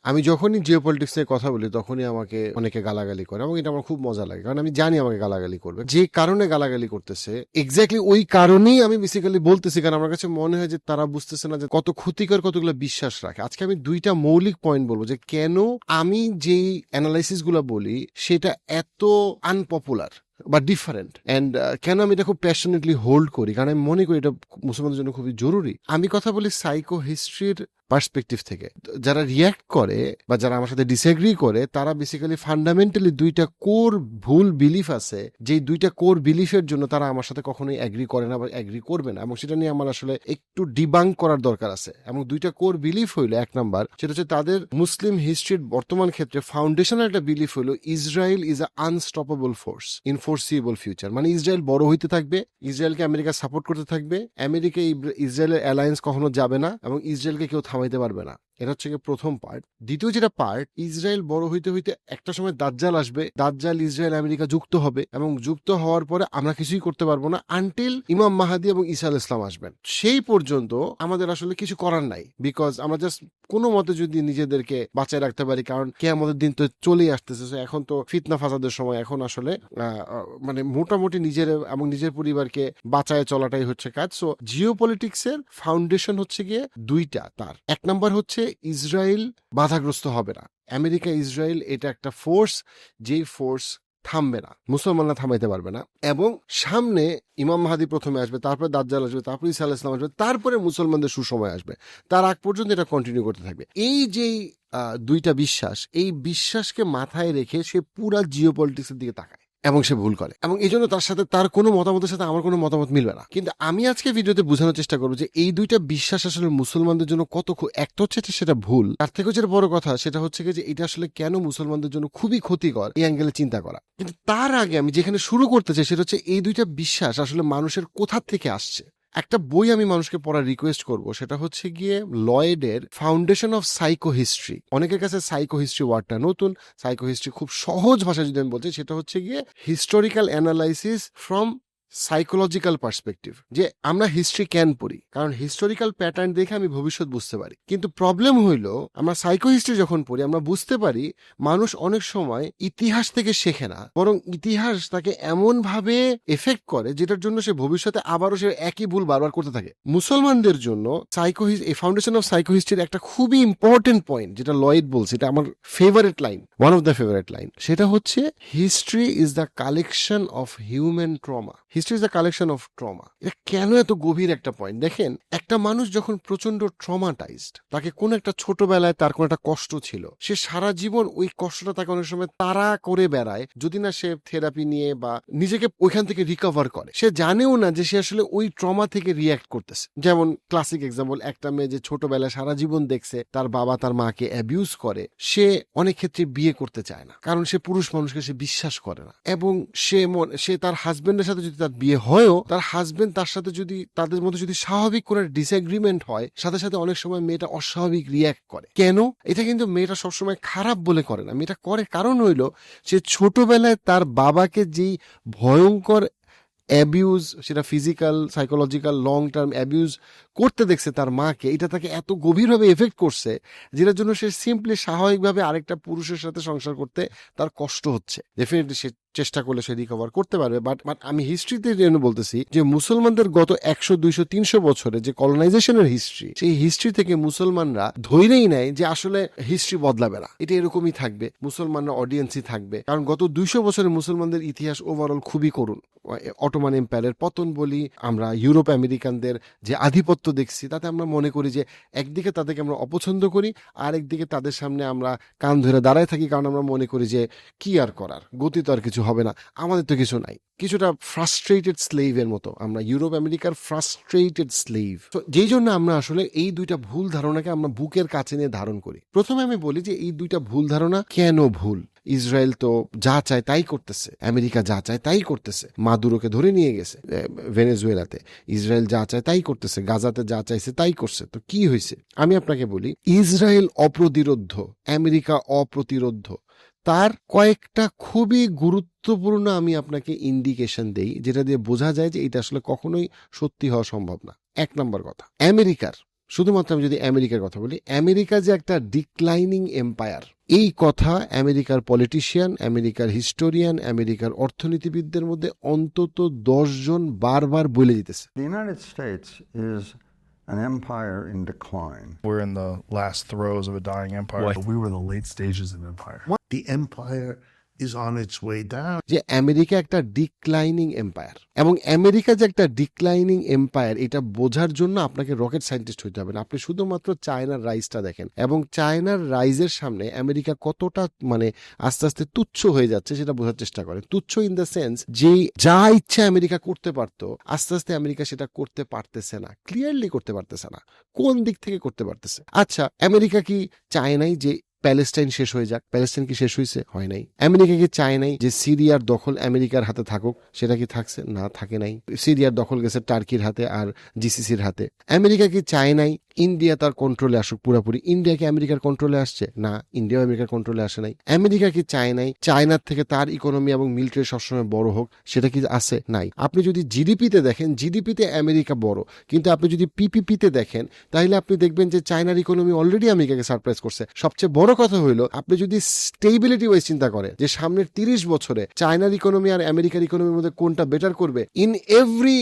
আমি যখনই জিওপলিটিক্স নিয়ে কথা বলি তখনই আমাকে অনেকে গালাগালি করে এবং এটা আমার খুব মজা লাগে, কারণ আমি জানি আমাকে গালাগালি করবে। যে কারণে গালাগালি করতেছে এক্স্যাক্টলি ওই কারণেই আমি বেসিক্যালি বলতেছি, কারণ আমার কাছে মনে হয় যে তারা বুঝতেছে না যে কত ক্ষতিকর কতগুলো বিশ্বাস রাখে। আজকে আমি দুইটা মৌলিক পয়েন্ট বলবো যে কেন আমি যেই অ্যানালাইসিস গুলা বলি সেটা এত আনপপুলার বা ডিফারেন্ট, অ্যান্ড কেন আমি এটা খুব প্যাশনেটলি হোল্ড করি, কারণ আমি মনে করি এটা মুসলমানদের জন্য খুবই জরুরি। আমি কথা বলি সাইকো হিস্ট্রির পার্সপেক্টিভ থেকে। যারা রিয়াক্ট করে বা যারা আমার সাথে ডিসএগ্রি করে তারা বেসিক্যালি ফান্ডামেন্টালি দুইটা কোর ভুল বিলিফ আছে, যেই দুইটা কোর বিলিফের জন্য তারা আমার সাথে কখনোই এগ্রি করে না বা এগ্রি করবে না, এবং সেটা নিয়ে আমার আসলে একটু ডিবাঙ্ক করার দরকার আছে। এবং দুইটা কোর বিলিফ হইলো, এক নাম্বার সেটা হচ্ছে তাদের মুসলিম হিস্ট্রির বর্তমান ক্ষেত্রে ফাউন্ডেশনাল একটা বিলিফ হইলো Israel is a unstoppable force in foreseeable future. মানে ইসরায়েল বড় হইতে থাকবে, ইসরায়েলকে আমেরিকা সাপোর্ট করতে থাকবে, আমেরিকা ইসরায়েলের অ্যালায়েন্স কখনো যাবে না এবং ইসরায়েলকে কেউ থামাইতে পারবে না। এটা হচ্ছে প্রথম পার্ট। দ্বিতীয় যেটা পার্ট, ইসরায়েল বড় হইতে হইতে একটা সময় দাজ্জাল আসবে, দাজ্জাল ইসরায়েল আমেরিকা যুক্ত হবে এবং যুক্ত হওয়ার পরে আমরা কিছুই করতে পারবো না আনটিল ইমাম মাহাদি এবং ঈসা আলাইহিস সালাম আসবেন। সেই পর্যন্ত আমাদের আসলে কিছু করার নাই, বিকজ আমরা জাস্ট কোনো মতে যদি নিজেদেরকে বাঁচায় রাখতে পারি, কারণ কিয়ামতের দিন তো চলেই আসতেছে। এখন তো ফিতনা ফাসাদের সময়, এখন আসলে মানে মোটামুটি নিজের এবং নিজের পরিবারকে বাঁচায় চলাটাই হচ্ছে কাজ। সো জিওপলিটিক্স এর ফাউন্ডেশন হচ্ছে গিয়ে দুইটা। তার এক নম্বর হচ্ছে ইসরায়েল বাধাগ্রস্ত হবে না, আমেরিকা ইসরায়েল এটা একটা ফোর্স, যেই ফোর্স থামবে না, মুসলমানরা থামাইতে পারবে না। এবং সামনে ইমাম মাহাদি প্রথমে আসবে, তারপরে দাজ্জাল আসবে, তারপরে ঈসা আলাইহিস সালাম আসবে, তারপরে মুসলমানদের সুসময় আসবে। তার আগ পর্যন্ত এটা কন্টিনিউ করতে থাকবে। এই যে দুইটা বিশ্বাস, এই বিশ্বাসকে মাথায় রেখে সে পুরা জিওপলিটিক্স এর দিকে তাকায় এবং সে ভুল করে, এবং এই জন্য তার সাথে তার কোনো মতামতের সাথে আমার কোনো মতামত মিলবে না। কিন্তু আমি আজকে ভিডিওতে বোঝানোর চেষ্টা করবো যে এই দুইটা বিশ্বাস আসলে মুসলমানদের জন্য কত, একটা হচ্ছে সেটা ভুল, তার থেকে যেটা বড় কথা সেটা হচ্ছে যে এটা আসলে কেন মুসলমানদের জন্য খুবই ক্ষতিকর, এই অ্যাঙ্গেলে চিন্তা করা। কিন্তু তার আগে আমি যেখানে শুরু করতে চাই সেটা হচ্ছে এই দুইটা বিশ্বাস আসলে মানুষের কোথা থেকে আসছে। একটা বই আমি মানুষকে পড়ার রিকোয়েস্ট করব, সেটা হচ্ছে গিয়ে লয়েডের ফাউন্ডেশন অফ সাইকো হিস্ট্রি। অনেকের কাছে সাইকো হিস্ট্রি ওয়ার্ডটা নতুন। সাইকো হিস্ট্রি খুব সহজ ভাষায় যদি আমি বলছি, সেটা হচ্ছে গিয়ে historical analysis from psychological perspective. যে আমরা হিস্ট্রি কেন পড়ি, কারণ হিস্টোরিক্যাল প্যাটার্ন দেখে আমি ভবিষ্যৎ বুঝতে পারি। কিন্তু প্রবলেম হইলো আমরা সাইকো হিস্ট্রি যখন পড়ি আমরা বুঝতে পারি মানুষ অনেক সময় ইতিহাস থেকে শেখে না, বরং ইতিহাস তাকে এমন ভাবে এফেক্ট করে যেটার জন্য সে ভবিষ্যতে আবারও সে একই ভুল বারবার করতে থাকে। মুসলমানদের জন্য এই ফাউন্ডেশন অফ সাইকো হিস্ট্রির একটা খুবই ইম্পর্টেন্ট পয়েন্ট যেটা লয়েড বলছে, এটা আমার favourite line, one of the favourite line, সেটা হচ্ছে history is the collection of human trauma. History is the collection of trauma. এটা কেন এত গভীর একটা পয়েন্ট? দেখেন, একটা মানুষ যখন প্রচন্ড ট্রমাটাইজড, তাকে কোন একটা ছোটবেলায় তার কোন একটা কষ্ট ছিল, সে সারা জীবন ওই কষ্টটা তাকে অনেক সময় তাড়া করে বেড়ায়, যদি না সে থেরাপি নিয়ে বা নিজেকে ওইখান থেকে রিকভার করে। সে জানেও না যে সে আসলে ওই ট্রমা থেকে রিয়াক্ট করতেছে। যেমন ক্লাসিক এক্সাম্পল, একটা মেয়ে যে ছোটবেলায় সারা জীবন দেখছে তার বাবা তার মাকে অ্যাবিউজ করে, সে অনেক ক্ষেত্রে বিয়ে করতে চায় না, কারণ সে পুরুষ মানুষকে সে বিশ্বাস করে না। এবং সে তার হাজবেন্ডের সাথে যদি তার বিয়ে হয়ও, তার হাজবেন্ড তার সাথে যদি তাদের মধ্যে যদি স্বাভাবিক কোনো ডিসএগ্রিমেন্ট হয়, সাথে সাথে অনেক সময় মেয়েটা অস্বাভাবিক রিয়াক্ট করে। কেন? এটা কিন্তু মেয়েটা সবসময় খারাপ বলে করে না, মেয়েটা করে কারণ হইলো সে ছোটবেলায় তার বাবাকে যেই ভয়ঙ্কর অ্যাবিউজ, সেটা physical, psychological, long term abuse করতে দেখছে তার মাকে, এটা তাকে এত গভীরভাবে এফেক্ট করছে যেটার জন্য সে সিম্পলি স্বাভাবিকভাবে আরেকটা পুরুষের সাথে সংসার করতে তার কষ্ট হচ্ছে। ডেফিনেটলি সে চেষ্টা করলে সে রিকভার করতে পারবে। বাট আমি হিস্ট্রিতে জন্য বলতেছি যে মুসলমানদের গত 100, 200, 300 বছরে যে কলোনাইজেশনের হিস্ট্রি, সেই হিস্ট্রি থেকে মুসলমানরা ধৈরেই নেয় যে আসলে হিস্ট্রি বদলাবে না, এটা এরকমই থাকবে, মুসলমানরা অডিয়েন্সই থাকবে। কারণ গত 200 বছরে মুসলমানদের ইতিহাস ওভারঅল খুবই করুণ। অটোমান এম্পায়ারের পতন বলি, আমরা ইউরোপ আমেরিকানদের যে আধিপত্য দেখছি, তাতে আমরা মনে করি যে একদিকে তাদেরকে আমরা অপছন্দ করি, আর একদিকে তাদের সামনে আমরা কান ধরে দাঁড়ায় থাকি, কারণ আমরা মনে করি যে কি আর করার, গতি তো আর কিছু হবে না, আমাদের তো কিছু নাই। কিছুটা ফ্রাস্ট্রেটেড স্লেভের মতো আমরা, ইউরোপ আমেরিকার ফ্রাস্ট্রেটেড স্লেভ। তো যেই জন্য আমরা আসলে এই দুইটা ভুল ধারণাকে আমরা বুকের কাছে নিয়ে ধারণ করি। প্রথমে আমি বলি যে এই দুইটা ভুল ধারণা কেন ভুল। ইসরায়েল তো যা চায় তাই করতেছে, আমেরিকা যা চায় তাই করতেছে, মাদুরোকে ধরে নিয়ে গেছে ভেনেজুয়েলাতে, ইসরায়েল যা চায় তাই করতেছে, গাজাতে যা চাইছে তাই করছে। তো কি হয়েছে? আমি আপনাকে বলি, ইসরায়েল অপ্রতিরোধ্য, আমেরিকা অপ্রতিরোধ্য। তার কয়েকটা খুবই গুরুত্বপূর্ণ আমি আপনাকে ইন্ডিকেশন দেই, যেটা দিয়ে বোঝা যায় যে এটা আসলে কখনোই সত্যি হওয়া সম্ভব না। এক নম্বর কথা, আমেরিকার শুধুমাত্র আমি যদি আমেরিকার কথা বলি, আমেরিকা যে একটা ডিক্লাইনিং এম্পায়ার, এই কথা আমেরিকার পলিটিশিয়ান, আমেরিকার হিস্টোরিয়ান, আমেরিকার অর্থনীতিবিদদের মধ্যে অন্তত 10 জন বারবার বলে দিতেছে। The United States is an empire in decline. We're in the last throes of a dying empire. We were in the late stages of empire. The empire is on its way down. যে America একটা declining empire, এবং America যে একটা declining empire এটা বোঝার জন্য আপনাকে rocket scientist হইতে হবে না। আপনি শুধুমাত্র চায়নার রাইজটা দেখেন, এবং চায়নার রাইজের সামনে আমেরিকা কতটা মানে আস্তে আস্তে তুচ্ছ হয়ে যাচ্ছে সেটা বোঝার চেষ্টা করেন। তুচ্ছ ইন দ্য সেন্স যে যা ইচ্ছা আমেরিকা করতে পারতো, আস্তে আস্তে আমেরিকা সেটা করতে পারতেছে না, ক্লিয়ারলি করতে পারতেছে না। কোন দিক থেকে করতে পারতেছে? আচ্ছা, আমেরিকা কি চায় নাই যে প্যালেস্টাইন শেষ হয়ে যাক? প্যালেস্টাইন কি শেষ হয়েছে? হয় নাই। আমেরিকা কি চায় নাই যে সিরিয়ার দখল আমেরিকার হাতে থাকুক? সেটা কি থাকছে? না, থাকে নাই। সিরিয়ার দখল গেছে টার্কির হাতে আর জিসিসির হাতে। আমেরিকা কি চায় নাই ইন্ডিয়া তার কন্ট্রোলে আসুক পুরাপুরি? ইন্ডিয়া কি আমেরিকার কন্ট্রোলে আসছে? না, ইন্ডিয়াও আমেরিকার কন্ট্রোলে আসে নাই। আমেরিকা কি চায় নাই চায়নার থেকে তার ইকোনমি এবং মিলিটারি সবসময় বড় হোক? সেটা কি আছে? নাই। আপনি যদি জিডিপিতে দেখেন, জিডিপিতে আমেরিকা বড়, কিন্তু আপনি যদি পিপিপিতে দেখেন তাহলে আপনি দেখবেন যে চায়নার ইকোনমি অলরেডি আমেরিকাকে সারপ্রাইজ করছে। সবচেয়ে বড় কথা হইলো, আপনি যদি স্টেবিলিটি ওয়াইজ চিন্তা করেন যে সামনের 30 বছরে চায়নার ইকোনমি আর আমেরিকার ইকোনমির মধ্যে কোনটা বেটার করবে, ইন এভরি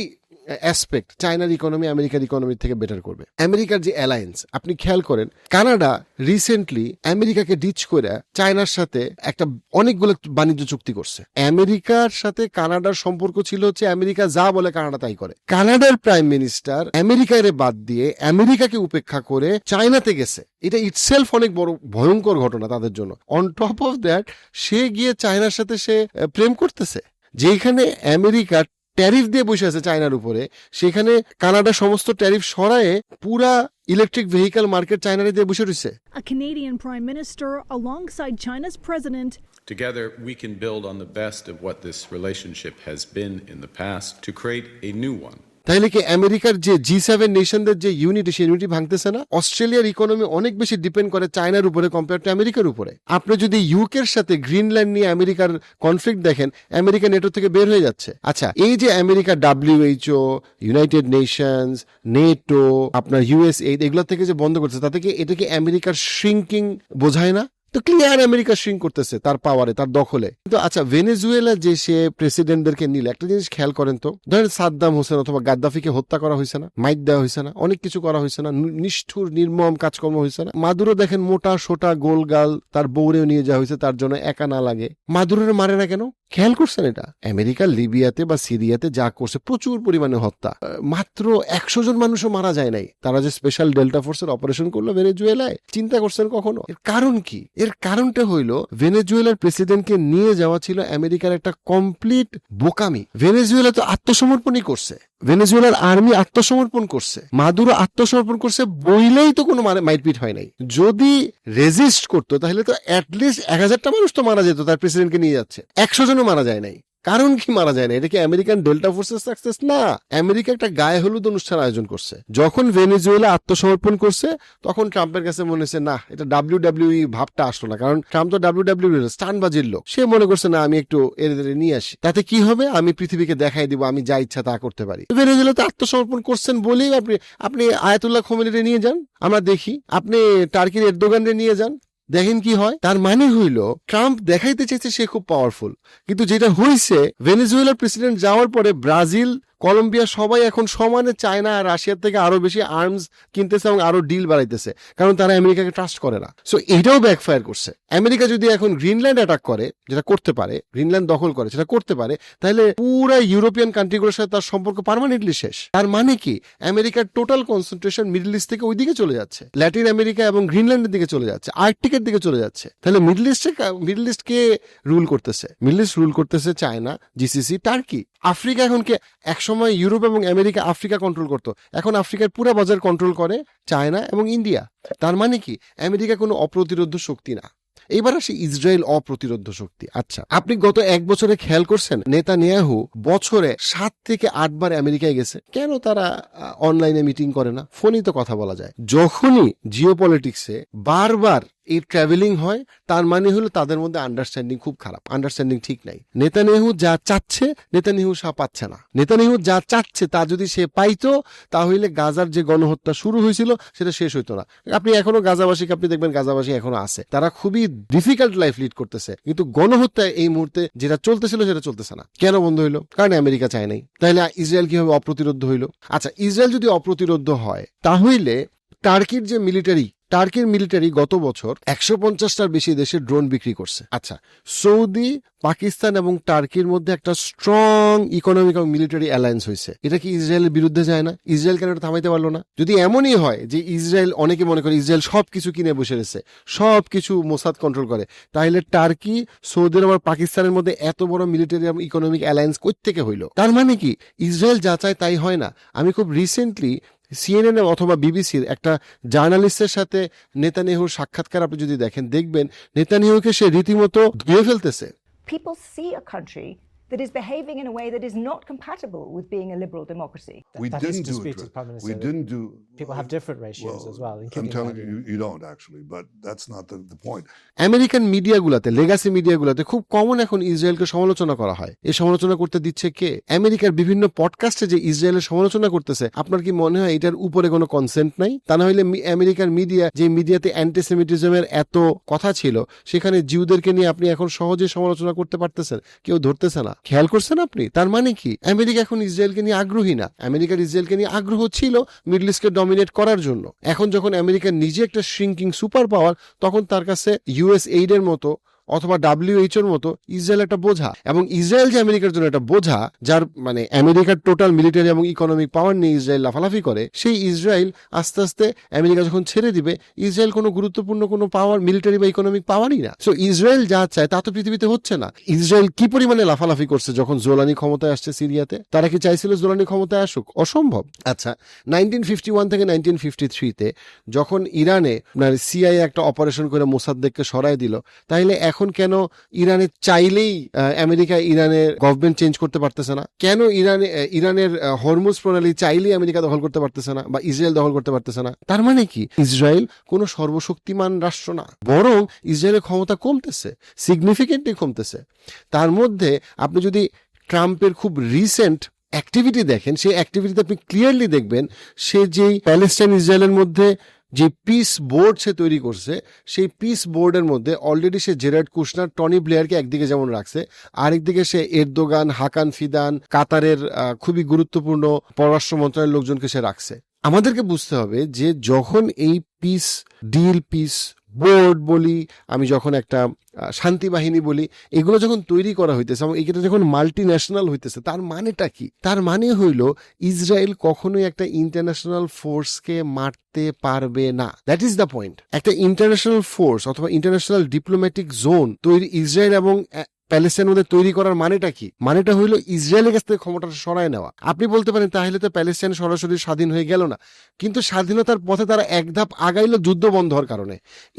অ্যাসপেক্ট চায়নার ইকোনমি আমেরিকার ইকোনমির থেকে বেটার করবে। আমেরিকার যে অ্যালায়েন্স আপনি খেয়াল করেন, কানাডা রিসেন্টলি আমেরিকাকে ডিচ করে চায়নার সাথে একটা অনেকগুলো বাণিজ্য চুক্তি করছে। আমেরিকার সাথে কানাডার সম্পর্ক ছিল হচ্ছে আমেরিকা যা বলে কানাডা তাই করে। কানাডার প্রাইম মিনিস্টার আমেরিকারে বাদ দিয়ে আমেরিকাকে উপেক্ষা করে চায়নাতে গেছে। এটা ইটসেলফ অনেক বড় ভয়ঙ্কর ঘটনা তাদের জন্য। অন টপ অফ দ্যাট সে গিয়ে চায়নার সাথে সে প্রেম করতেছে। যেখানে আমেরিকা ট্যারিফ দিয়ে বসে আছে চায়নার উপরে, সেখানে কানাডা সমস্ত ট্যারিফ সরায়ে পুরা ইলেকট্রিক ভেহিকল মার্কেট চায়নারে দিয়ে বসে রয়েছে। A Canadian Prime Minister alongside China's President. Together, we can build on the best of what this relationship has been in the past to create a new one. তাইলে কি আমেরিকার যে G7 নেশনদের যে unity, সেই unity ভাঙতেছে না? অস্ট্রেলিয়ার economy অনেক বেশি ডিপেন্ড করে চায়নার উপরে কম্পেয়ার টু আমেরিকার উপরে। আপনি যদি ইউকের সাথে গ্রিনল্যান্ড নিয়ে আমেরিকার কনফ্লিক্ট দেখেন, আমেরিকা নেটো থেকে বের হয়ে যাচ্ছে। আচ্ছা, এই যে America WHO, United Nations, NATO, আপনার USA এগুলো থেকে যে বন্ধ করছে, তাতে কি এটা কি আমেরিকার শ্রিঙ্কিং বোঝায় না? তো ক্লিয়ার আমেরিকা শ্রিঙ্ক করতেছে তার পাওয়ারে, তার দখলে। কিন্তু আচ্ছা, ভেনেজুয়েলা যে সে প্রেসিডেন্টদেরকে নিলে, একটা জিনিস খেয়াল করেন তো, ধরেন সাদ্দাম হোসেন অথবা গাদ্দাফিকে হত্যা করা হয়েছে না? মাইক দেওয়া হয়েছে না? অনেক কিছু করা হয়েছে না? নিষ্ঠুর নির্মম কাজকর্ম হয়েছে না? মাদুরো দেখেন মোটা সোটা গোলগাল, তার বউরেও নিয়ে যাওয়া হয়েছে তার জন্য একা না লাগে। মাদুরোর মারে না কেন? খেয়াল করছেন এটা? আমেরিকা লিবিয়াতে বা সিরিয়াতে যা করছে প্রচুর পরিমাণে হত্যা, মাত্র 100 জন মানুষও মারা যায় নাই। তারা যে স্পেশাল ডেল্টা ফোর্সের অপারেশন করলো ভেনেজুয়েলায়, চিন্তা করছেন কখনো? এর কারণ কি? এর কারণটা হইলো ভেনেজুয়েলার প্রেসিডেন্টকে নিয়ে যাওয়া ছিল আমেরিকার একটা কমপ্লিট বোকামি। ভেনেজুয়েলা তো আত্মসমর্পণই করছে, ভেনেজুয়েলার আর্মি আত্মসমর্পণ করছে, মাদুরো আত্মসমর্পণ করছে, বইলেই তো কোনো মাইটপিট হয় নাই। যদি রেজিস্ট করতো তাহলে তো অ্যাটলিস্ট 1000টা মানুষ তো মারা যেত। তার প্রেসিডেন্টকে নিয়ে যাচ্ছে, 100 জনও মারা যায় নাই। কারণ কি মারা যায় না? এটা কি আমেরিকান ডেল্টা ফোর্সের সাকসেস? না, আমেরিকা একটা গায়ে হলুদ অনুষ্ঠান আয়োজন করছে। যখন ভেনেজুয়েলা আত্মসমর্পণ করছে তখন ট্রাম্পের কাছে মনে হচ্ছে না, এটা WWE ভাবটা আসলো না, কারণ ট্রাম্প তো WWE স্টানবাজির লোক। সে মনে করছে না, আমি একটু এদের নিয়ে আসি, তাতে কি হবে, আমি পৃথিবীকে দেখাই দিব আমি যা ইচ্ছা তা করতে পারি। ভেনেজুয়েলা তো আত্মসমর্পণ করছেন বলেই আপনি আয়াতুল্লাহ খোমেনিরে নিয়ে যান, আমরা দেখি। আপনি টার্কির এরদোগানরে নিয়ে যান, দেখেন কি হয়। তার মানে হইল ট্রাম্প দেখাইতে চাইছে সে খুব পাওয়ারফুল, কিন্তু যেটা হয়েছে ভেনেজুয়েলার প্রেসিডেন্ট যাওয়ার পরে ব্রাজিল, কলম্বিয়া সবাই এখন সমানে চায়না আর রাশিয়ার থেকে আরো বেশি আর্মস কিনতেছে এবং আরো ডিল বাড়াইতেছে, কারণ তারা আমেরিকাকে ট্রাস্ট করে না। সো এটাও ব্যাকফায়ার করছে। আমেরিকা যদি এখন গ্রিনল্যান্ড অ্যাটাক করে, যেটা করতে পারে, গ্রিনল্যান্ড দখল করে, সেটা করতে পারে, তাহলে পুরো ইউরোপিয়ান কান্ট্রিগুলোর সাথে তার সম্পর্ক পার্মানেন্টলি শেষ। তার মানে কি, আমেরিকার টোটাল কনসেন্ট্রেশন মিডল ইস্ট থেকে ওইদিকে চলে যাচ্ছে, ল্যাটিন আমেরিকা এবং গ্রিনল্যান্ডের দিকে চলে যাচ্ছে, আর্কটিকের দিকে চলে যাচ্ছে। তাহলে মিডল ইস্ট কে রুল করতেছে? মিডল ইস্ট রুল করতেছে চায়না, জিসিসি, টার্কি। আফ্রিকা এখন কে, একসময় ইউরোপ এবং আমেরিকা আফ্রিকা কন্ট্রোল করতো, এখন আফ্রিকার পুরো বাজার কন্ট্রোল করে চায়না এবং ইন্ডিয়া। তার মানে কি, আমেরিকা কোনো অপ্রতিরোধ্য শক্তি না। এবার আসে ইসরায়েল অপ্রতিরোধ্য শক্তি। আচ্ছা, আপনি গত 1 বছরে খেয়াল করছেন নেতানিয়াহু বছরে 7 থেকে 8 বার আমেরিকায় গেছে। কেন তারা অনলাইনে মিটিং করে না? ফোনেই তো কথা বলা যায়। যখনই জিওপলিটিক্সে বারবার এই ট্রাভেলিং হয়, তার মানে হলো তাদের মধ্যে আন্ডারস্ট্যান্ডিং খুব খারাপ, আন্ডারস্ট্যান্ডিং ঠিক নাই। নেতানিয়াহু যা চাচ্ছে নেতানিয়াহু সা পাচ্ছে না। নেতানিয়াহু যা চাচ্ছে তা যদি সে পাইতো তাহলে গাজার যে গণহত্যা শুরু হয়েছিল সেটা শেষ হইতো না। আপনি এখনো গাজাবাসীকে আপনি দেখবেন গাজাবাসী এখনো আছে, তারা খুবই ডিফিকাল্ট লাইফ লিড করতেছে, কিন্তু গণহত্যা এই মুহূর্তে যেটা চলতেছিল সেটা চলতেছে না। কেন বন্ধ হইলো? কারণ আমেরিকা চায় নাই। তাহলে ইসরায়েল কিভাবে অপ্রতিরোধ হইলো? আচ্ছা, ইসরায়েল যদি অপ্রতিরোধ হয় তাহলে টার্কির যে টার্কির মিলিটারি গত বছর 150টার বেশি দেশে ড্রোন বিক্রি করছে। আচ্ছা, সৌদি, পাকিস্তান এবং টার্কির মধ্যে একটা স্ট্রং ইকোনমিক এবং মিলিটারি অ্যালায়েন্স হয়েছে। এটা কি ইসরায়েলের বিরুদ্ধে যায় না? ইসরায়েল কেন এটা থামাইতে পারলো না? যদি এমনই হয় যে ইসরায়েল, অনেকে মনে করে ইসরায়েল সবকিছু কিনে বসে রয়েছে, সবকিছু মোসাদ কন্ট্রোল করে, তাহলে টার্কি, সৌদি আরব আর পাকিস্তানের মধ্যে এত বড় মিলিটারি এবং ইকোনমিক অ্যালায়েন্স কোত্থেকে হইল? তার মানে কি ইসরায়েল যা চায় তাই হয় না? আমি খুব রিসেন্টলি CNN অথবা বিবিসির একটা জার্নালিস্টের সাথে নেতানিয়াহুর সাক্ষাৎকার আপনি যদি দেখেন, দেখবেন নেতানিয়াহুকে সে রীতিমতো ধুয়ে ফেলতেছে। People see a country that is behaving in a way that is not compatible with being a liberal democracy. We That is didn't do disputed, it. Prime Minister. We didn't do. People have different ratios as well, I'm including telling Biden. you, you don't actually, but that's not the point. American মিডিয়াগুলোতে, legacy মিডিয়াগুলোতে খুব common এখন ইসরায়েলকে সমালোচনা করা হয়। এই সমালোচনা করতে দিচ্ছে কে? আমেরিকার বিভিন্ন পডকাস্টে যে ইসরায়েলের সমালোচনা করতেছে, আপনার কি মনে হয় এটার উপরে কোনো কনসেন্ট নাই? তা না হলে আমেরিকার মিডিয়া, যে মিডিয়াতে অ্যান্টিসেমিটিজমের এত কথা ছিল, সেখানে জিউদেরকে নিয়ে আপনি এখন সহজে সমালোচনা করতে পারতেছেন, কেউ ধরতেছে না। খেয়াল করছেন আপনি? তার মানে কি আমেরিকা এখন ইসরায়েলকে নিয়ে আগ্রহী না? আমেরিকার ইসরায়েলকে নিয়ে আগ্রহ ছিল মিডল ইস্টকে ডমিনেট করার জন্য। এখন যখন আমেরিকা নিজে একটা শ্রিঙ্কিং সুপার পাওয়ার, তখন তার কাছে US এইডের মতো অথবা WHO মতো ইসরায়েল একটা বোঝা। এবং ইসরায়েল যে আমেরিকার জন্য একটা বোঝা, যার মানে আমেরিকার টোটাল মিলিটারি এবং ইকোনমিক পাওয়ার নিয়ে ইসরায়েল লাফালাফি করে, সেই ইসরায়েল আস্তে আস্তে আমেরিকা যখন ছেড়ে দিবে, ইসরায়েল কোনো গুরুত্বপূর্ণ কোনো পাওয়ার, মিলিটারি বা ইকোনমিক পাওয়ারই না। সো ইসরায়েল যা চায় তা তো পৃথিবীতে হচ্ছে না। ইসরায়েল কি পরিমাণে লাফালাফি করছে যখন জোলানি ক্ষমতায় আসছে সিরিয়াতে? তারা কি চাইছিল জোলানি ক্ষমতায় আসুক? অসম্ভব। আচ্ছা, 1951 থেকে 1953-তে যখন ইরানে CIA একটা অপারেশন করে মোসাদ্দেককে সরাই দিল, তাইলে এখন কেন ইরানে চাইলেই আমেরিকা ইরানের গভর্নমেন্ট চেঞ্জ করতে পারতেছে না? কেন ইরানের হরমুজ প্রণালী চাইলেই আমেরিকা দখল করতে পারতেছে না বা ইসরায়েল দখল করতে পারতেছে না? তার মানে কি ইসরায়েল কোনো সর্বশক্তিমান রাষ্ট্র না, বরং ইসরায়েলের ক্ষমতা কমতেছে, সিগনিফিকেন্টলি কমতেছে। তার মধ্যে আপনি যদি ট্রাম্পের খুব রিসেন্ট অ্যাক্টিভিটি দেখেন, সেই অ্যাক্টিভিটিতে আপনি ক্লিয়ারলি দেখবেন সে যেই প্যালেস্টাইন ইসরায়েলের মধ্যে যে পিস বোর্ড সে তৈরি করছে, সেই পিস বোর্ডের মধ্যে অলরেডি সে জেরার্ড কুশনার, টনি ব্লেয়ারকে একদিকে যেমন রাখছে, আরেকদিকে সে এরদোগান, হাকান ফিদান, কাতারের খুবই গুরুত্বপূর্ণ পররাষ্ট্র মন্ত্রণালয়ের লোকজনকে সে রাখছে। আমাদেরকে বুঝতে হবে যে যখন এই পিস ডিল, পিস বোর্ড বলি, আমি যখন একটা শান্তি বাহিনী বলি, এগুলো যখন তৈরি করা হইতেছে এবং এটা যখন মাল্টি ন্যাশনাল হইতেছে, তার মানেটা কি? তার মানে হইল ইসরায়েল কখনোই একটা ইন্টারন্যাশনাল ফোর্সকে মারতে পারবে না। That is the point. একটা ইন্টারন্যাশনাল ফোর্স অথবা ইন্টারন্যাশনাল ডিপ্লোম্যাটিক জোন তৈরি ইসরায়েল এবং প্যালেস্টাইনের মধ্যে তৈরি করার মানেটা কি? মানেটা হইল ইসরায়েলের কাছ থেকে ক্ষমতাটা সরায় নেওয়া। আপনি বলতে পারেন তাহলে তো প্যালেস্টাইন সরাসরি স্বাধীন হয়ে গেল না, কিন্তু স্বাধীনতার পথে তারা এক ধাপ আগাইল যুদ্ধ বন্ধ হওয়ার কারণে।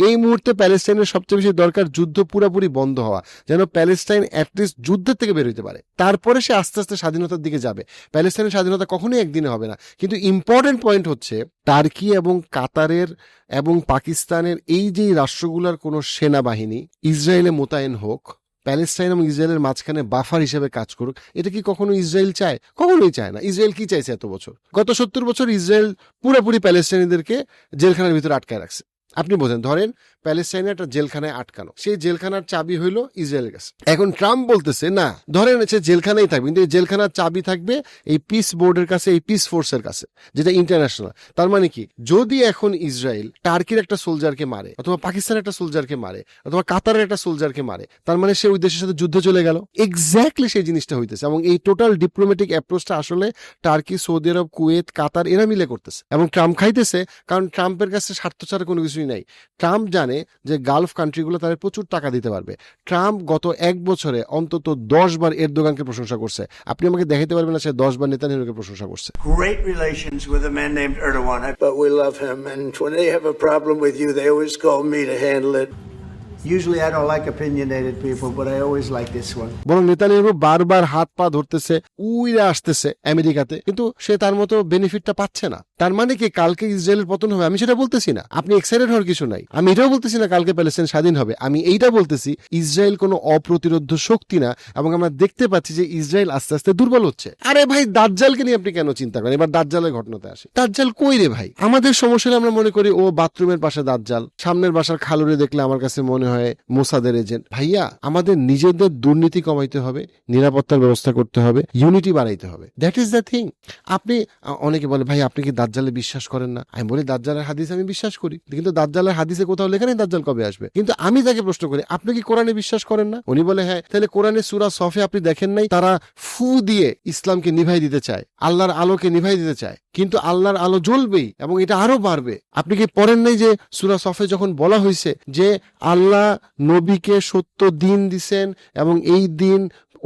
এই মুহূর্তে প্যালেস্টাইনের সবচেয়ে বেশি দরকার যুদ্ধ পুরোপুরি বন্ধ হওয়া, যেন প্যালেস্টাইন অ্যাটলিস্ট যুদ্ধের থেকে বের হইতে পারে, তারপরে সে আস্তে আস্তে স্বাধীনতার দিকে যাবে। প্যালেস্টাইনের স্বাধীনতা কখনোই একদিনে হবে না। কিন্তু ইম্পর্টেন্ট পয়েন্ট হচ্ছে টার্কি এবং কাতারের এবং পাকিস্তানের এই যে রাষ্ট্রগুলোর কোনো সেনাবাহিনী ইসরায়েলে মোতায়েন হোক, প্যালেস্টাইন এবং ইসরায়েলের মাঝখানে বাফার হিসেবে কাজ করুক, এটা কি কখনো ইসরায়েল চায়? কখনোই চায় না। ইসরায়েল কি চাইছে এত বছর? গত 70 বছর ইসরায়েল পুরোপুরি প্যালেস্টাইনিদেরকে জেলখানার ভিতরে আটকায় রাখছে। আপনি বোঝেন, ধরেন প্যালেস্টাইনে একটা জেলখানায় আটকানো, সেই জেলখানার চাবি হইল ইসরায়েলের কাছে। এখন ট্রাম্প বলতেছে না, ধরেন সে জেলখানাই থাকবে, কিন্তু এই জেলখানার চাবি থাকবে এই পিস বোর্ডের কাছে, এই পিস ফোর্সের কাছে, যেটা ইন্টারন্যাশনাল। তার মানে কি, যদি এখন ইসরায়েল টার্কির একটা সোলজারকে মারে, অথবা পাকিস্তানের একটা সোলজারকে মারে, অথবা কাতারের একটা সোলজারকে মারে, তার মানে সে ওই দেশের সাথে যুদ্ধে চলে গেল। এক্স্যাক্টলি সেই জিনিসটা হইতেছে। এবং এই টোটাল ডিপ্লোম্যাটিক অ্যাপ্রোচটা আসলে টার্কি, সৌদি আরব, কুয়েত, কাতার এরা মিলে করতেছে। এবং ট্রাম্প খাইতেছে, কারণ ট্রাম্পের কাছে স্বার্থ ছাড়া কোনো কিছুই নাই। ট্রাম্প জানে যে গালফ কান্ট্রিগুলো তাদের প্রচুর টাকা দিতে পারবে। ট্রাম্প গত 1 বছরে অন্তত 10 বার এরদোগানকে প্রশংসা করছে। আপনি আমাকে দেখাতে পারবেন না সে 10 বার নেতানিয়াহুকে প্রশংসা করছে। Great relations with a man named Erdogan, but we love him, and when they have a problem with you, they always call me to handle it. Usually I don't like opinionated people, but I always like this one. বরং Netanyahu বারবার হাত পা ধরতেছে, উইরে আসতেছে আমেরিকাতে, কিন্তু সে তার মতো বেনিফিটটা পাচ্ছে না। তার মানে কি কালকে ইসরায়েলের পতন হবে? আমি সেটা বলতেছি না, আপনি এক্সাইটেড হওয়ার কিছু নাই। আমি এটাও বলতেছি না কালকে প্যালেস্টাইন স্বাধীন হবে। আমি এইটা বলতেছি ইসরায়েল কোনো অপ্রতিরোধ্য শক্তি না, এবং আমরা দেখতে পাচ্ছি যে ইসরায়েল আস্তে আস্তে দুর্বল হচ্ছে। আরে ভাই, দাজ্জালকে নিয়ে আপনি কেন চিন্তা করেন? এবার দাজ্জালের ঘটনাতে আসে। দাজ্জাল কই রে ভাই? আমাদের সমস্যা হলে আমরা মনে করি ও বাথরুমের পাশে দাজ্জাল, সামনের বাসার খালুরে দেখলে আমার কাছে মনে হয় মোসাদের এজেন্ট। ভাইয়া, আমাদের নিজেদের দুর্নীতি কমাইতে হবে, নিরাপত্তার ব্যবস্থা করতে হবে, ইউনিটি বাড়াইতে হবে। That is the thing. আপনি অনেকে বলে ভাই আপনি কি দাজ্জালে বিশ্বাস করেন না? আমি বলি দাজ্জালের হাদিস আমি বিশ্বাস করি, কিন্তু দাজ্জালের হাদিসে কোথাও লেখা নেই দাজ্জাল কবে আসবে। কিন্তু আমি তাকে প্রশ্ন করি আপনি কি কোরআনে বিশ্বাস করেন না? উনি বলে হ্যাঁ। তাহলে কোরআনে সূরা সফে আপনি দেখেন নাই তারা ফু দিয়ে ইসলামকে নিভাই দিতে চায়, আল্লাহর আলোকে নিভাই দিতে চায়, কিন্তু আল্লাহর আলো জ্বলবেই এবং এটা আরো বাড়বে। আপনি কি পড়েন নাই যে সূরা সফে যখন বলা হয়েছে যে আল্লাহ নবীকে সত্য দিন দিছেন এবং এই দিন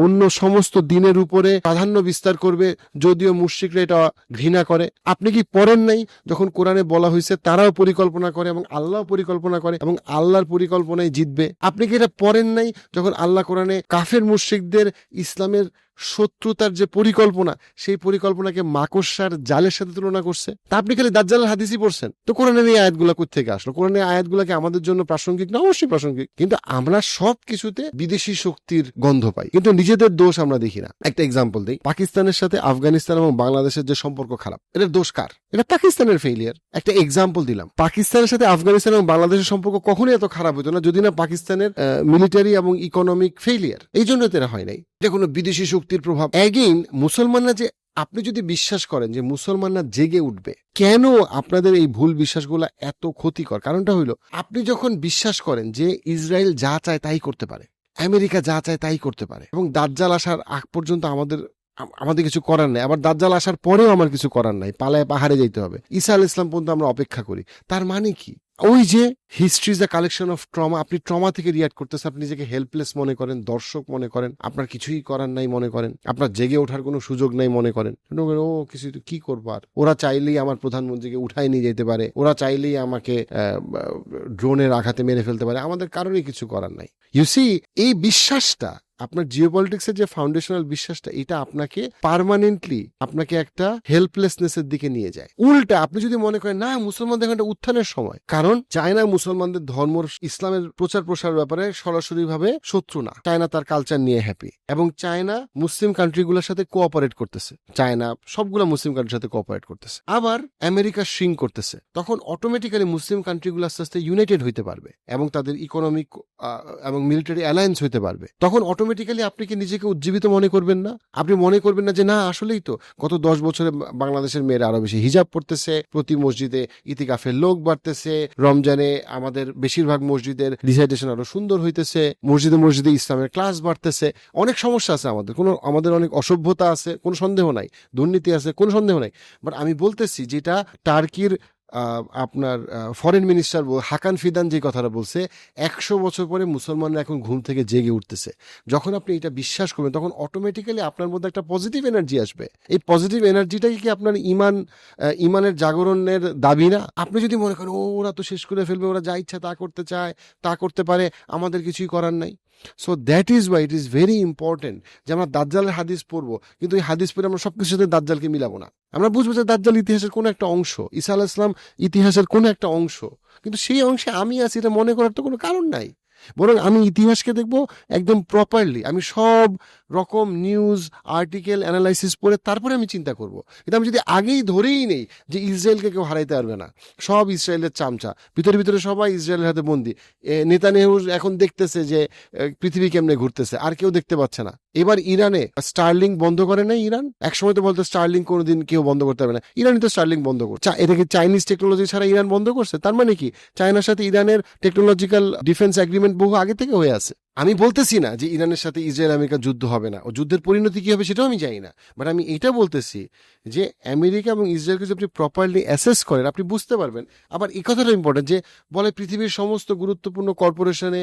অন্য সমস্ত দিনের উপরে প্রাধান্য বিস্তার করবে, যদিও মুশরিকরা এটা ঘৃণা করে? আপনি কি পড়েন নাই যখন কোরআনে বলা হয়েছে তারাও পরিকল্পনা করে এবং আল্লাহও পরিকল্পনা করে এবং আল্লাহর পরিকল্পনায় জিতবে? আপনি কি এটা পড়েন নাই যখন আল্লাহ কোরআনে কাফের মুশরিকদের ইসলামের শত্রুতার যে পরিকল্পনা, সেই পরিকল্পনাকে মাকড়সার জালের সাথে তুলনা করছে? তা আপনি খালি দাজ্জালের হাদিসই পড়ছেন। তো কোরআনের এই আয়াতগুলো কোত্থেকে আসলো? কোরআনের আয়াতগুলোকে আমাদের জন্য প্রাসঙ্গিক না? অবশ্যই প্রাসঙ্গিক, কিন্তু আমরা সব কিছুতে বিদেশি শক্তির গন্ধ পাই, কিন্তু নিজেদের দোষ আমরা দেখি না। একটা এক্সাম্পল দিই, পাকিস্তানের সাথে আফগানিস্তান এবং বাংলাদেশের যে সম্পর্ক খারাপ, এটার দোষ কার? এটা পাকিস্তানের ফেইলিয়ার। একটা এক্সাম্পল দিলাম, পাকিস্তানের সাথে আফগানিস্তান এবং বাংলাদেশের সম্পর্ক কখনোই এত খারাপ হতো না যদি না পাকিস্তানের মিলিটারি এবং ইকোনমিক ফেইলিয়ার। এই জন্য তো এরা হয় নাই, এটা কোনো বিদেশি শক্তির প্রভাব। এগেইন, মুসলমানরা যে, আপনি যদি বিশ্বাস করেন যে মুসলমানরা জেগে উঠবে, কেন আপনাদের এই ভুল বিশ্বাসগুলো এত ক্ষতিকর? কারণটা হইলো আপনি যখন বিশ্বাস করেন যে ইসরায়েল যা চায় তাই করতে পারে, আমেরিকা যা চায় তাই করতে পারে, এবং দাজ্জাল আসার আগ পর্যন্ত আমাদের কিছু করার নাই, আবার দাজ্জাল আসার পরেও আমার কিছু করার নাই, পালায় পাহাড়ে যেতে হবে, ঈসা আলাইহিস সালাম পর্যন্ত আমরা অপেক্ষা করি, তার মানে কি? ওই যে history is the collection of trauma. আপনি ট্রমা থেকে রিয়াক্ট করতেছেন, আপনি নিজেকে হেল্পলেস মনে করেন, দর্শক মনে করেন, আপনার কিছুই করার নাই মনে করেন, আপনার জেগে ওঠার কোনো সুযোগ নাই মনে করেন। ও কিছু কি করবো আর, ওরা চাইলেই আমার প্রধানমন্ত্রীকে উঠাই নিয়ে যেতে পারে, ওরা চাইলেই আমাকে ড্রোনের আঘাতে মেরে ফেলতে পারে, আমাদের কারোরই কিছু করার নাই। ইউ সি, এই বিশ্বাসটা, আপনার জিওপলিটিক্সের যে ফাউন্ডেশনাল বিশ্বাসটা, এটা আপনাকে পার্মানেন্টলি আপনাকে একটা হেল্পলেসনেসের দিকে নিয়ে যায়। উল্টা আপনি যদি মনে করেন না মুসলমানদের একটা উত্থানের সময়, কারণ চায়না মুসলমানদের ধর্ম ইসলামের প্রচার প্রসার ব্যাপারে সরাসরি ভাবে শত্রু না, চায়না তার কালচার নিয়ে হ্যাপি, এবং চায়না মুসলিম কান্ট্রিগুলোর সাথে কোঅপারেট করতেছে, চায়না সবগুলা মুসলিম কান্ট্রির সাথে কোঅপারেট করতেছে, আবার আমেরিকা শ্রিঙ্ক করতেছে। তখন অটোমেটিক্যালি মুসলিম কান্ট্রিগুলো আস্তে আস্তে ইউনাইটেড হইতে পারবে এবং তাদের ইকোনমিক এবং মিলিটারি অ্যালায়েন্স হইতে পারবে। তখন অটোমেটিক্যালি আপনি কি নিজেকে উজ্জীবিত মনে করবেন না? আপনি মনে করবেন না যে না আসলেই তো গত 10 বছরে বাংলাদেশের মেয়েরা আরো বেশি হিজাব পড়তেছে, প্রতি মসজিদে ইতিকাফের লোক বাড়তেছে, রমজানে আমাদের বেশিরভাগ মসজিদের রিসাইটেশন আরো সুন্দর হইতেছে, মসজিদে মসজিদে ইসলামের ক্লাস বাড়তেছে। অনেক সমস্যা আছে আমাদের অনেক অসভ্যতা আছে, কোনো সন্দেহ নাই, দুর্নীতি আছে, কোনো সন্দেহ নাই। বাট আমি বলতেছি যেটা টার্কির আপনার ফরেন মিনিস্টার হাকান ফিদান যে কথাটা বলছে, 100 বছর পরে মুসলমানরা এখন ঘুম থেকে জেগে উঠতেছে। যখন আপনি এটা বিশ্বাস করবেন তখন অটোমেটিক্যালি আপনার মধ্যে একটা পজিটিভ এনার্জি আসবে। এই পজিটিভ এনার্জিটাই কি আপনার ইমানের জাগরণের দাবি না? আপনি যদি মনে করেন ওরা তো শেষ করে ফেলবে, ওরা যা ইচ্ছা তা করতে চায়, তা করতে পারে, আমাদের কিছুই করার নাই। So that is why it is very important যে আমরা দাজ্জালের হাদিস পড়বো, কিন্তু এই হাদিস পড়ে আমরা সবকিছুর সাথে দাজ্জালকে মিলাবো না। আমরা বুঝবো যে দাজ্জাল ইতিহাসের কোনো একটা অংশ, ঈসা আলাইহিস সালাম ইতিহাসের কোনো একটা অংশ, কিন্তু সেই অংশে আমি আছি এটা মনে করার তো কোনো কারণ নাই। বরং আমি ইতিহাসকে দেখবো একদম প্রপারলি, আমি সব রকম নিউজ আর্টিকেল অ্যানালাইসিস পড়ে তারপরে আমি চিন্তা করব। কিন্তু আমি যদি আগেই ধরেই নেই যে ইসরায়েলকে কেউ হারাইতে পারবে না, সব ইসরায়েলের চামচা, ভিতরে সবাই ইসরায়েলের হাতে বন্দী, নেতানিয়াহু এখন দেখতেছে যে পৃথিবী কেমনে ঘুরতেছে, আর কেউ দেখতে পাচ্ছে না। এবার ইরানে স্টারলিং বন্ধ করে নাই ইরান, একসময় তো বলতো স্টারলিং কোনোদিন কেউ বন্ধ করতে পারবে না, ইরানই তো স্টারলিং বন্ধ করছে। এটা কি চাইনিজ টেকনোলজি ছাড়া ইরান বন্ধ করছে? তার মানে কি চায়নার সাথে ইরানের টেকনোলজিক্যাল ডিফেন্স এগ্রিমেন্ট বহু আগে থেকে হয়ে আছে। আমি বলতেছি না যে ইরানের সাথে ইসরায়েল আমেরিকা যুদ্ধ হবে না, ও যুদ্ধের পরিণতি কি হবে সেটাও আমি জানি না, বাট আমি এটা বলতেছি যে আমেরিকা এবং ইসরায়েলকে যদি আপনি প্রপারলি অ্যাসেস করেন আপনি বুঝতে পারবেন। আবার এই কথাটা ইম্পর্টেন্ট যে বলে পৃথিবীর সমস্ত গুরুত্বপূর্ণ কর্পোরেশনে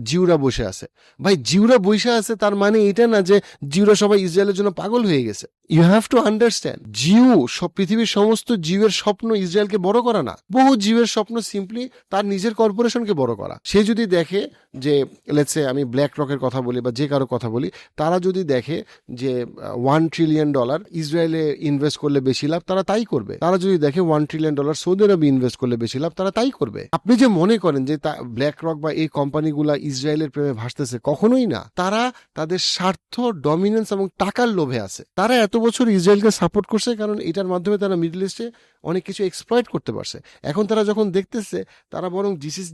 জিউরা বসে আছে। ভাই জিউরা বসে আছে তার মানে এটা না যে জিউরা সবাই ইসরায়েলের জন্য পাগল হয়ে গেছে। ইউ হ্যাভ টু আন্ডারস্ট্যান্ড, জিউ সব পৃথিবীর সমস্ত জিউয়ের স্বপ্ন ইসরায়েলকে বড় করা না। বহু জিউয়ের স্বপ্ন সিম্পলি তার নিজের কর্পোরেশনকে বড় করা। সে যদি দেখে যে লেটস সে আমি ব্ল্যাক রকের কথা বলি বা যে কারো কথা বলি, তারা যদি দেখে যে $1 ট্রিলিয়ন ইসরায়েলে ইনভেস্ট করলে বেশি লাভ, তারা তাই করবে। তারা যদি দেখে $1 ট্রিলিয়ন সৌদি আরবে ইনভেস্ট করলে বেশি লাভ, তারা তাই করবে। আপনি যে মনে করেন যে ব্ল্যাক রক বা এই কোম্পানিগুলা ইসরায়েলের প্রেমে ভাসতেছে, কখনোই না। তারা তাদের স্বার্থ, ডমিনেন্স এবং টাকার লোভে আছে। তারা এত বছর ইসরায়েলকে সাপোর্ট করছে কারণ এটার মাধ্যমে তারা মিডল ইস্টে অনেক কিছু এক্সপ্লয়েট করতে পারছে। এখন তারা যখন দেখতেছে তারা বরং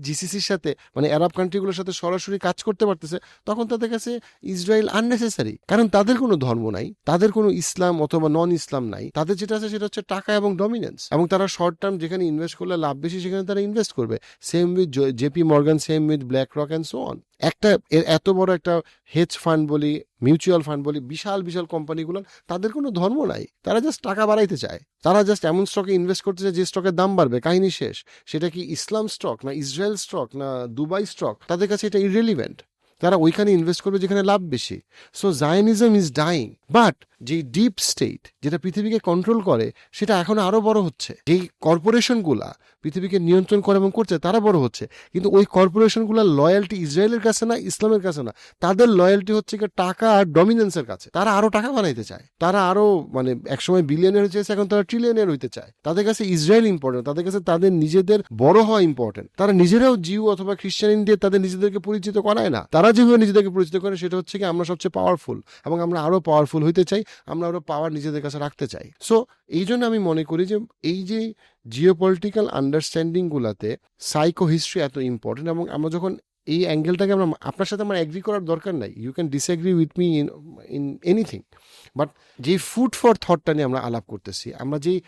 জিসিসির সাথে মানে আরব কান্ট্রিগুলোর সাথে সরাসরি কাজ করতে পারতেছে, তখন তাদের কাছে ইসরায়েল আননেসেসারি। কারণ তাদের কোনো ধর্ম নাই, তাদের কোনো ইসলাম অথবা নন ইসলাম নাই। তাদের যেটা আছে সেটা হচ্ছে টাকা এবং ডমিনেন্স, এবং তারা শর্ট টার্ম যেখানে ইনভেস্ট করলে লাভ বেশি সেখানে তারা ইনভেস্ট করবে। Same with JP Morgan, same with black rock and so on. একটা এত বড় একটা হেজ ফান্ড বলি, মিউচুয়াল ফান্ড বলি, বিশাল বিশাল কোম্পানিগুলো, তাদের কোনো ধর্ম নাই। তারা জাস্ট টাকা বাড়াইতে চায়। তারা জাস্ট এমন স্টকে ইনভেস্ট করতে চায় যে স্টকের দাম বাড়বে, কাহিনী শেষ। সেটা কি ইসলাম স্টক না ইসরায়েল স্টক না দুবাই স্টক, তাদের কাছে এটা ইররিলিভেন্ট। তারা ওইখানে ইনভেস্ট করবে যেখানে লাভ বেশি। So Zionism is dyeing, but যে ডিপ স্টেট যেটা পৃথিবীকে কন্ট্রোল করে সেটা এখন আরো বড় হচ্ছে। যেই কর্পোরেশনগুলা পৃথিবীকে নিয়ন্ত্রণ করে এবং করছে তারা বড় হচ্ছে, কিন্তু ওই কর্পোরেশনগুলোর লয়্যালটি ইসরায়েলের কাছে না, ইসলামের কাছে না। তাদের লয়্যালটি হচ্ছে টাকা আর ডমিনেন্সের কাছে। তারা আরো টাকা বানাইতে চায়, তারা আরো মানে একসময় বিলিয়নের হয়েছে, এখন তারা ট্রিলিয়নের হইতে চায়। তাদের কাছে ইসরায়েল ইম্পর্টেন্ট, তাদের কাছে তাদের নিজেদের বড় হওয়া ইম্পর্টেন্ট। তারা নিজেরাও জিউ অথবা খ্রিস্টান দিয়ে তাদের নিজেদেরকে পরিচিত করায় না। তারা যেভাবে নিজেদেরকে পরিচিত করে সেটা হচ্ছে কি আমরা সবচেয়ে পাওয়ারফুল এবং আমরা আরো পাওয়ারফুল হইতে চাই, আমরা আরো পাওয়ার নিজেদের কাছে রাখতে চাই। সো এই জন্য আমি মনে করি যে এই যে জিওপলিটিক্যাল আন্ডারস্ট্যান্ডিং গুলাতে সাইকো হিস্ট্রি এত ইম্পর্টেন্ট। এবং আমরা যখন এই অ্যাঙ্গেলটাকে আমরা, আপনার সাথে আমার অ্যাগ্রি করার দরকার নাই, you can disagree with me in anything, but যে ফুড ফর থটটা নিয়ে আমরা আলাপ করতেছি, আমরা যেই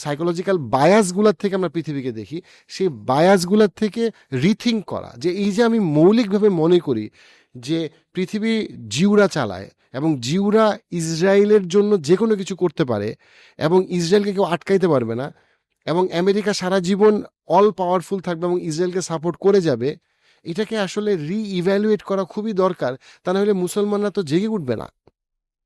সাইকোলজিক্যাল বায়াসগুলোর থেকে আমরা পৃথিবীকে দেখি, সেই বায়াসগুলোর থেকে রিথিঙ্ক করা যে এই যে আমি মৌলিকভাবে মনে করি যে পৃথিবী জিউরা চালায় এবং জিউরা ইসরায়েলের জন্য যে কোনো কিছু করতে পারে এবং ইসরায়েলকে কেউ আটকাইতে পারবে না, এবং আমেরিকা সারা জীবন অল পাওয়ারফুল থাকবে এবং ইসরায়েলকে সাপোর্ট করে যাবে, এটাকে আসলে রিইভ্যালুয়েট করা খুবই দরকার। তা না হলে মুসলমানরা তো জেগে উঠবে না।